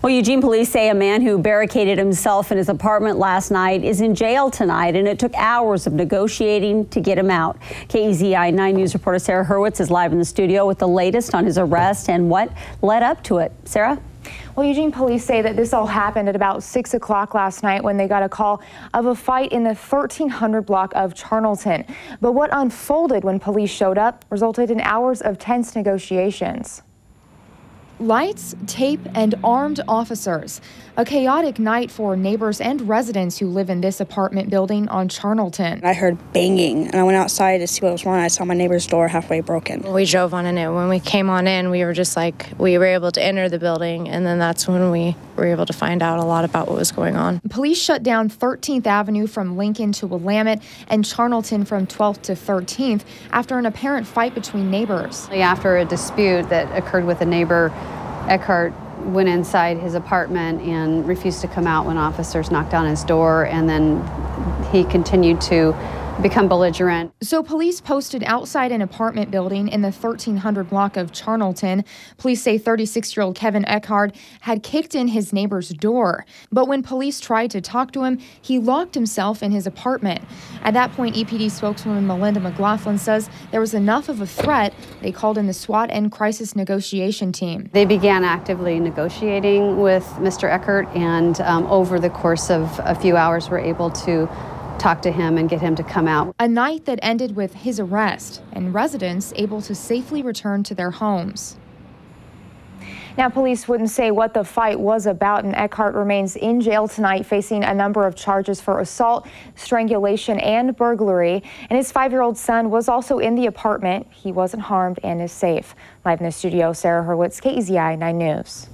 Well, Eugene police say a man who barricaded himself in his apartment last night is in jail tonight, and it took hours of negotiating to get him out. KEZI 9 News reporter Sarah Hurwitz is live in the studio with the latest on his arrest and what led up to it. Sarah? Well, Eugene police say that this all happened at about 6 o'clock last night when they got a call of a fight in the 1300 block of Charnelton. But what unfolded when police showed up resulted in hours of tense negotiations. Lights, tape, and armed officers. A chaotic night for neighbors and residents who live in this apartment building on Charnelton. I heard banging, and I went outside to see what was wrong. I saw my neighbor's door halfway broken. We drove on in it. When we came on in, we were just like, we were able to enter the building, and then that's when we were able to find out a lot about what was going on. Police shut down 13th Avenue from Lincoln to Willamette and Charnelton from 12th to 13th after an apparent fight between neighbors. After a dispute that occurred with a neighbor, Eckhart went inside his apartment and refused to come out when officers knocked on his door, and then he continued to become belligerent. So police posted outside an apartment building in the 1300 block of Charnelton. Police say 36-year-old Kevin Eckhart had kicked in his neighbor's door. But when police tried to talk to him, he locked himself in his apartment. At that point, EPD spokeswoman Melinda McLaughlin says there was enough of a threat. They called in the SWAT and crisis negotiation team. They began actively negotiating with Mr. Eckhart, and over the course of a few hours were able to talk to him and get him to come out. A night that ended with his arrest and residents able to safely return to their homes. Now, police wouldn't say what the fight was about, and Eckhart remains in jail tonight facing a number of charges for assault, strangulation, and burglary. And his 5-year-old son was also in the apartment. He wasn't harmed and is safe. Live in the studio, Sarah Hurwitz, KEZI 9 News.